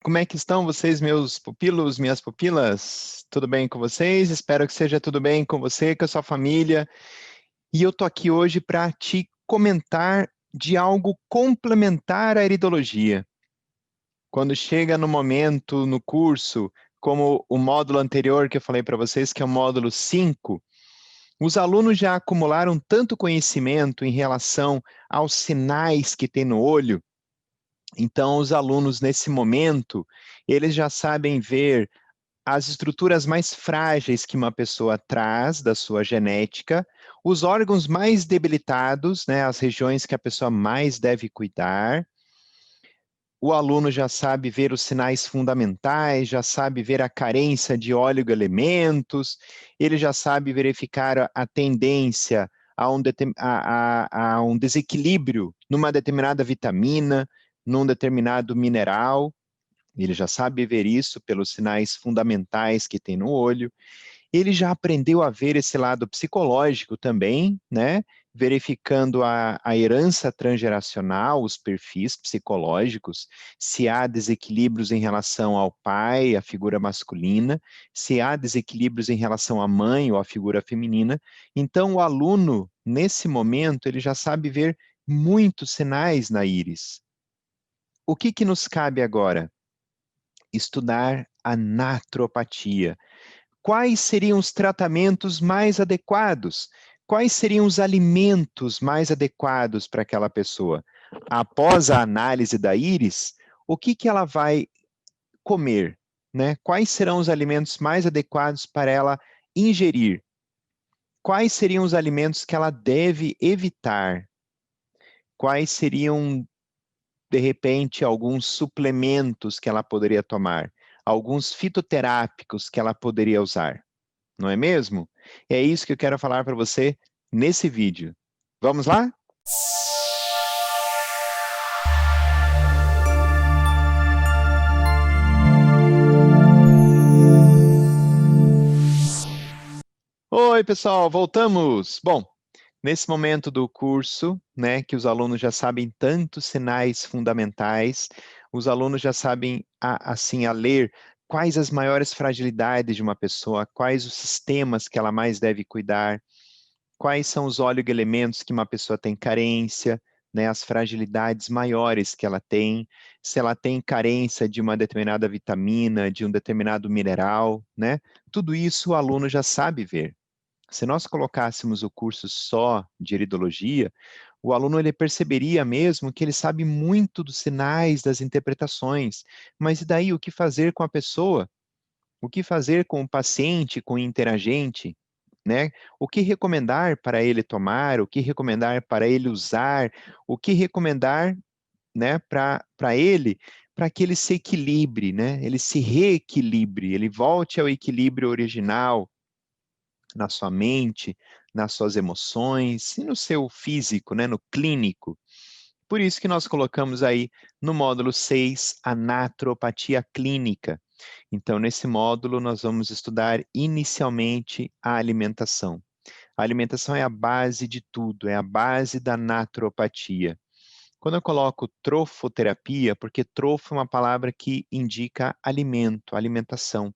Como é que estão vocês, meus pupilos, minhas pupilas? Tudo bem com vocês? Espero que seja tudo bem com você, com a sua família. E eu tô aqui hoje para te comentar de algo complementar à iridologia. Quando chega no momento, no curso, como o módulo anterior que eu falei para vocês, que é o módulo 5, os alunos já acumularam tanto conhecimento em relação aos sinais que tem no olho. Então, os alunos, nesse momento, eles já sabem ver as estruturas mais frágeis que uma pessoa traz da sua genética, os órgãos mais debilitados, né, as regiões que a pessoa mais deve cuidar. O aluno já sabe ver os sinais fundamentais, já sabe ver a carência de elementos, ele já sabe verificar a tendência a um desequilíbrio numa determinada vitamina, num determinado mineral. Ele já sabe ver isso pelos sinais fundamentais que tem no olho. Ele já aprendeu a ver esse lado psicológico também, né? Verificando a herança transgeracional, os perfis psicológicos, se há desequilíbrios em relação ao pai, a figura masculina, se há desequilíbrios em relação à mãe ou à figura feminina. Então, o aluno, nesse momento, ele já sabe ver muitos sinais na íris. O que nos cabe agora? Estudar a naturopatia. Quais seriam os tratamentos mais adequados? Quais seriam os alimentos mais adequados para aquela pessoa? Após a análise da íris, o que ela vai comer, né? Quais serão os alimentos mais adequados para ela ingerir? Quais seriam os alimentos que ela deve evitar? Quais seriam, de repente, alguns suplementos que ela poderia tomar? Alguns fitoterápicos que ela poderia usar? Não é mesmo? É isso que eu quero falar para você nesse vídeo. Vamos lá? Oi, pessoal, voltamos. Bom, nesse momento do curso, né, que os alunos já sabem tantos sinais fundamentais, os alunos já sabem assim a ler quais as maiores fragilidades de uma pessoa, quais os sistemas que ela mais deve cuidar, quais são os oligoelementos que uma pessoa tem carência, né, as fragilidades maiores que ela tem, se ela tem carência de uma determinada vitamina, de um determinado mineral, né? Tudo isso o aluno já sabe ver. Se nós colocássemos o curso só de iridologia, o aluno ele perceberia mesmo que ele sabe muito dos sinais, das interpretações, mas e daí o que fazer com a pessoa? O que fazer com o paciente, com o interagente? Né? O que recomendar para ele tomar, o que recomendar para ele usar, o que recomendar, né, para ele, para que ele se equilibre, né? Ele se reequilibre, ele volte ao equilíbrio original na sua mente, nas suas emoções e no seu físico, né, no clínico. Por isso que nós colocamos aí no módulo 6 a naturopatia clínica. Então, nesse módulo, nós vamos estudar inicialmente a alimentação. A alimentação é a base de tudo, é a base da naturopatia. Quando eu coloco trofoterapia, porque trofo é uma palavra que indica alimento, alimentação.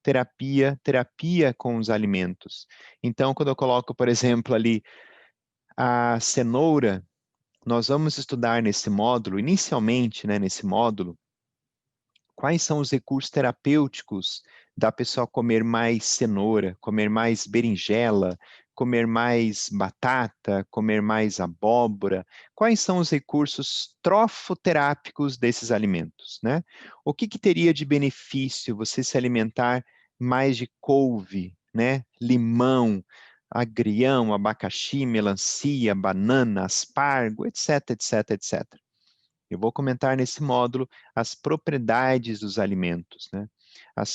Terapia, terapia com os alimentos. Então, quando eu coloco, por exemplo, ali a cenoura, nós vamos estudar nesse módulo, inicialmente, né, nesse módulo, quais são os recursos terapêuticos da pessoa comer mais cenoura, comer mais berinjela, comer mais batata, comer mais abóbora? Quais são os recursos trofoterápicos desses alimentos, né? O que teria de benefício você se alimentar mais de couve, né? Limão, agrião, abacaxi, melancia, banana, aspargo, etc, etc, etc. Eu vou comentar nesse módulo as propriedades dos alimentos, né?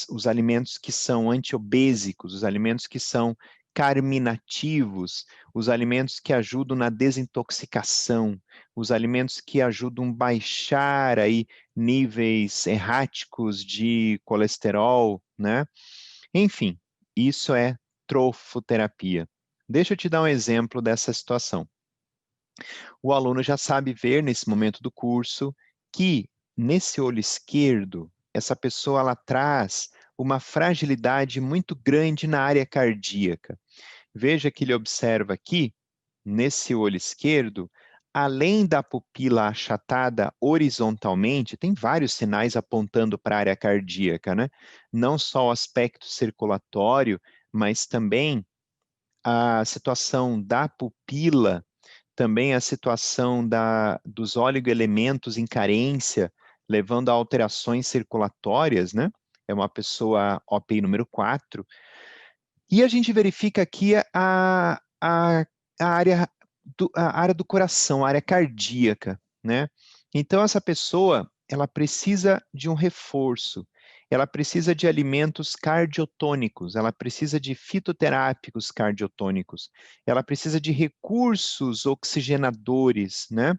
Os alimentos que são antiobésicos, os alimentos que são carminativos, os alimentos que ajudam na desintoxicação, os alimentos que ajudam a baixar aí níveis erráticos de colesterol, né? Enfim, isso é trofoterapia. Deixa eu te dar um exemplo dessa situação. O aluno já sabe ver nesse momento do curso que nesse olho esquerdo essa pessoa ela traz uma fragilidade muito grande na área cardíaca. Veja que ele observa aqui, nesse olho esquerdo, além da pupila achatada horizontalmente, tem vários sinais apontando para a área cardíaca, né? Não só o aspecto circulatório, mas também a situação da pupila, também a situação dos oligoelementos em carência, levando a alterações circulatórias, né? É uma pessoa OPI número 4. E a gente verifica aqui a área do coração, a área cardíaca, né? Então, essa pessoa, ela precisa de um reforço, ela precisa de alimentos cardiotônicos, ela precisa de fitoterápicos cardiotônicos, ela precisa de recursos oxigenadores, né?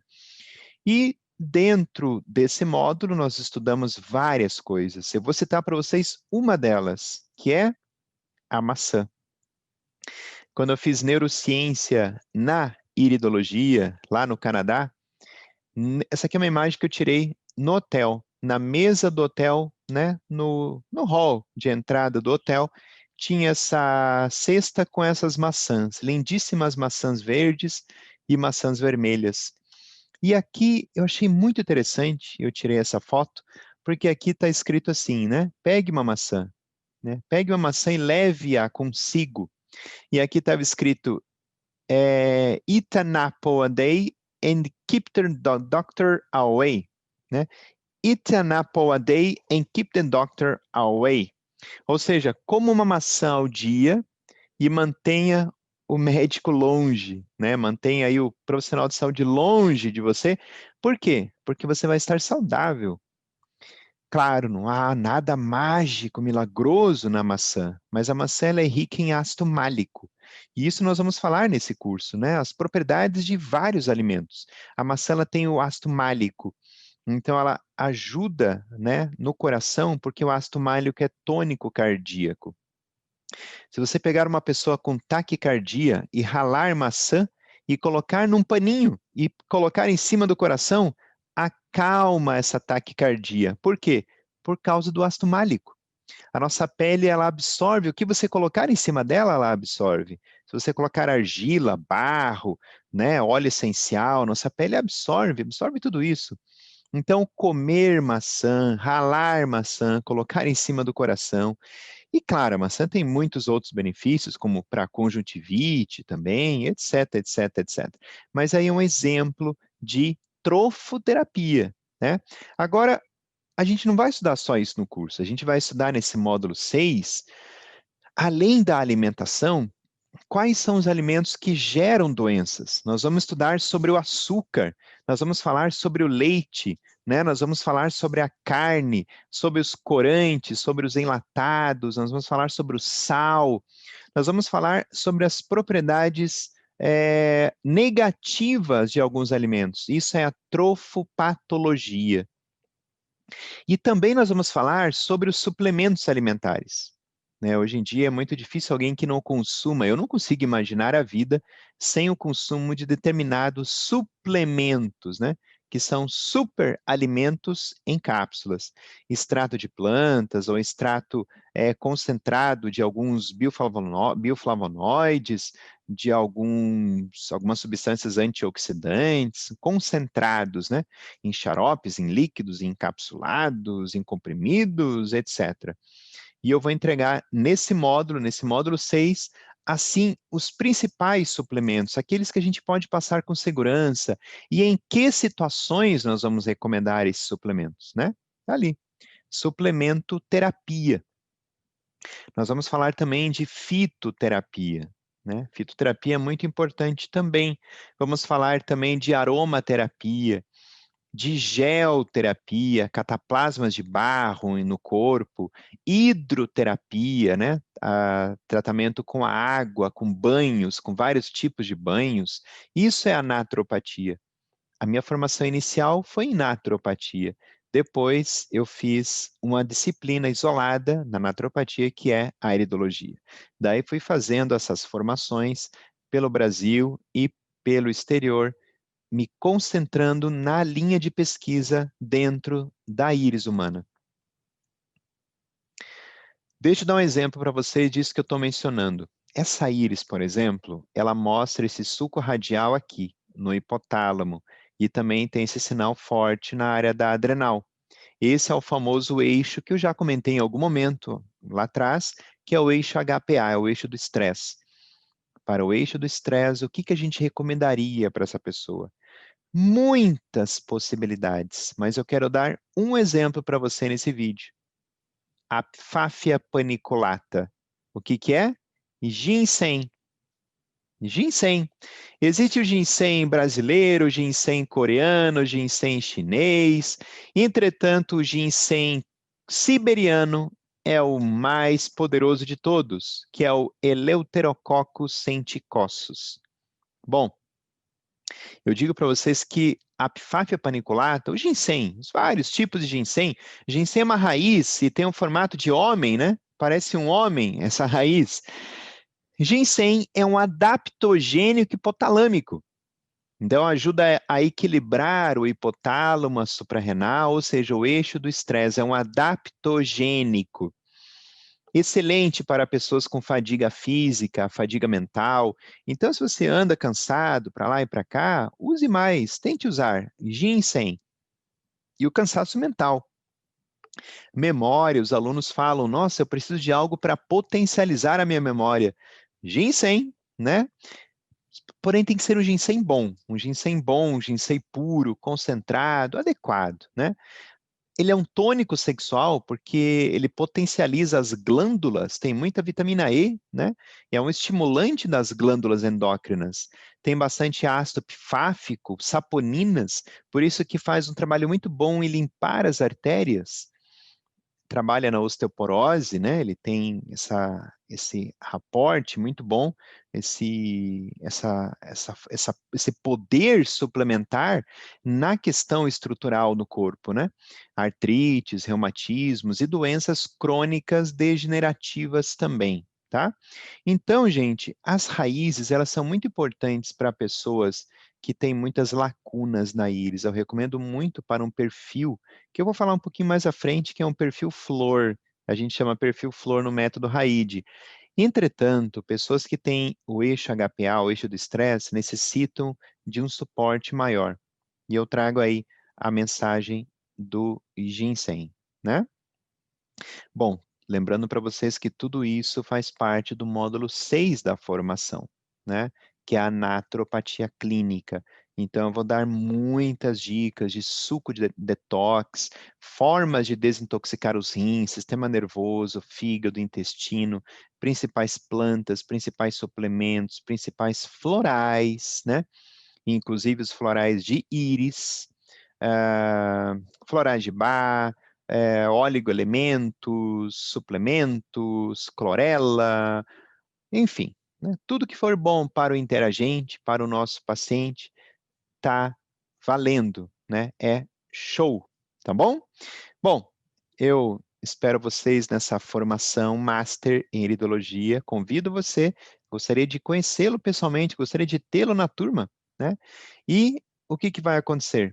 E dentro desse módulo, nós estudamos várias coisas. Eu vou citar para vocês uma delas, que é a maçã. Quando eu fiz neurociência na iridologia, lá no Canadá, essa aqui é uma imagem que eu tirei no hotel, na mesa do hotel, né, no hall de entrada do hotel, tinha essa cesta com essas maçãs, lindíssimas maçãs verdes e maçãs vermelhas. E aqui eu achei muito interessante, eu tirei essa foto, porque aqui está escrito assim, né, pegue uma maçã, né, pegue uma maçã e leve-a consigo. E aqui estava escrito, eat an apple a day and keep the doctor away, né? Eat an apple a day and keep the doctor away. Ou seja, coma uma maçã ao dia e mantenha o médico longe, né? Mantenha aí o profissional de saúde longe de você. Por quê? Porque você vai estar saudável. Claro, não há nada mágico, milagroso na maçã, mas a maçã ela é rica em ácido málico. E isso nós vamos falar nesse curso, né? As propriedades de vários alimentos. A maçã ela tem o ácido málico, então ela ajuda, né, no coração, porque o ácido málico é tônico cardíaco. Se você pegar uma pessoa com taquicardia e ralar maçã e colocar num paninho e colocar em cima do coração, acalma essa taquicardia. Por quê? Por causa do ácido málico. A nossa pele, ela absorve, o que você colocar em cima dela, ela absorve. Se você colocar argila, barro, né, óleo essencial, nossa pele absorve tudo isso. Então, comer maçã, ralar maçã, colocar em cima do coração, e claro, a maçã tem muitos outros benefícios, como para conjuntivite também, etc, etc, etc. Mas aí é um exemplo de trofoterapia, né? Agora, a gente não vai estudar só isso no curso, a gente vai estudar nesse módulo 6, além da alimentação, quais são os alimentos que geram doenças? Nós vamos estudar sobre o açúcar, nós vamos falar sobre o leite, né? Nós vamos falar sobre a carne, sobre os corantes, sobre os enlatados, nós vamos falar sobre o sal, nós vamos falar sobre as propriedades negativas de alguns alimentos. Isso é a trofopatologia. E também nós vamos falar sobre os suplementos alimentares. Né? Hoje em dia é muito difícil alguém que não consuma, eu não consigo imaginar a vida sem o consumo de determinados suplementos, né? Que são superalimentos em cápsulas, extrato de plantas ou extrato concentrado de alguns bioflavonoides, de algumas substâncias antioxidantes, concentrados, né? Em xaropes, em líquidos, em encapsulados, em comprimidos, etc. E eu vou entregar nesse módulo 6, assim, os principais suplementos, aqueles que a gente pode passar com segurança, e em que situações nós vamos recomendar esses suplementos, né? Tá ali, suplemento terapia. Nós vamos falar também de fitoterapia, né? Fitoterapia é muito importante também. Vamos falar também de aromaterapia, de geoterapia, cataplasmas de barro no corpo, hidroterapia, né? Tratamento com a água, com banhos, com vários tipos de banhos. Isso é a naturopatia. A minha formação inicial foi em naturopatia. Depois eu fiz uma disciplina isolada na naturopatia, que é a iridologia. Daí fui fazendo essas formações pelo Brasil e pelo exterior, me concentrando na linha de pesquisa dentro da íris humana. Deixa eu dar um exemplo para vocês disso que eu estou mencionando. Essa íris, por exemplo, ela mostra esse sulco radial aqui, no hipotálamo, e também tem esse sinal forte na área da adrenal. Esse é o famoso eixo que eu já comentei em algum momento lá atrás, que é o eixo HPA, é o eixo do estresse. Para o eixo do estresse, o que que a gente recomendaria para essa pessoa? Muitas possibilidades, mas eu quero dar um exemplo para você nesse vídeo. A Apfáfia paniculata. O que que é? Ginseng. Ginseng. Existe o ginseng brasileiro, o ginseng coreano, o ginseng chinês. Entretanto, o ginseng siberiano é o mais poderoso de todos, que é o Eleutherococcus senticossus. Bom, eu digo para vocês que a Apfáfia paniculata, o ginseng, os vários tipos de ginseng, ginseng é uma raiz e tem um formato de homem, né? Parece um homem, essa raiz. Ginseng é um adaptogênico hipotalâmico. Então, ajuda a equilibrar o hipotálamo suprarrenal, ou seja, o eixo do estresse, é um adaptogênico. Excelente para pessoas com fadiga física, fadiga mental. Então, se você anda cansado para lá e para cá, use mais, tente usar ginseng. E o cansaço mental. Memória, os alunos falam, nossa, eu preciso de algo para potencializar a minha memória. Ginseng, né? Porém, tem que ser um ginseng bom, um ginseng puro, concentrado, adequado, né? Ele é um tônico sexual porque ele potencializa as glândulas, tem muita vitamina E, né? E é um estimulante das glândulas endócrinas. Tem bastante ácido pifáfico, saponinas, por isso que faz um trabalho muito bom em limpar as artérias. Trabalha na osteoporose, né? Ele tem esse raporte muito bom, esse poder suplementar na questão estrutural do corpo, né? Artrites, reumatismos e doenças crônicas degenerativas também, tá? Então, gente, as raízes, elas são muito importantes para pessoas que têm muitas lacunas na íris. Eu recomendo muito para um perfil que eu vou falar um pouquinho mais à frente, que é um perfil flor. A gente chama perfil flor no método RAID. Entretanto, pessoas que têm o eixo HPA, o eixo do estresse, necessitam de um suporte maior. E eu trago aí a mensagem do ginseng, né? Bom, lembrando para vocês que tudo isso faz parte do módulo 6 da formação, né? Que é a naturopatia clínica. Então, eu vou dar muitas dicas de suco de detox, formas de desintoxicar os rins, sistema nervoso, fígado, intestino, principais plantas, principais suplementos, principais florais, né? Inclusive os florais de íris, florais de Bach, oligoelementos, suplementos, clorela, enfim, né? Tudo que for bom para o interagente, para o nosso paciente, tá valendo, né? É show, tá bom? Bom, eu espero vocês nessa formação Master em Iridologia. Convido você, gostaria de conhecê-lo pessoalmente, gostaria de tê-lo na turma, né? E o que que vai acontecer?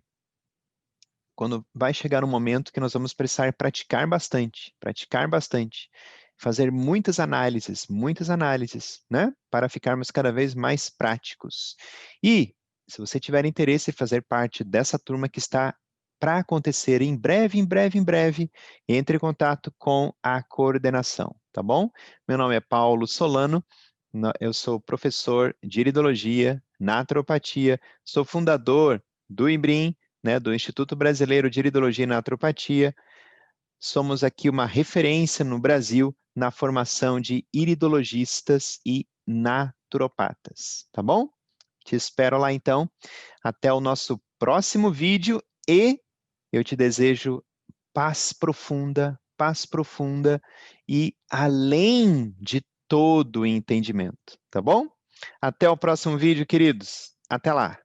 Quando vai chegar um momento que nós vamos precisar praticar bastante, fazer muitas análises, né? Para ficarmos cada vez mais práticos. E, se você tiver interesse em fazer parte dessa turma que está para acontecer em breve, entre em contato com a coordenação, tá bom? Meu nome é Paulo Solano, eu sou professor de iridologia, naturopatia, sou fundador do IBRIM, né, do Instituto Brasileiro de Iridologia e Naturopatia. Somos aqui uma referência no Brasil na formação de iridologistas e naturopatas, tá bom? Te espero lá então. Até o nosso próximo vídeo e eu te desejo paz profunda e além de todo o entendimento, tá bom? Até o próximo vídeo, queridos. Até lá.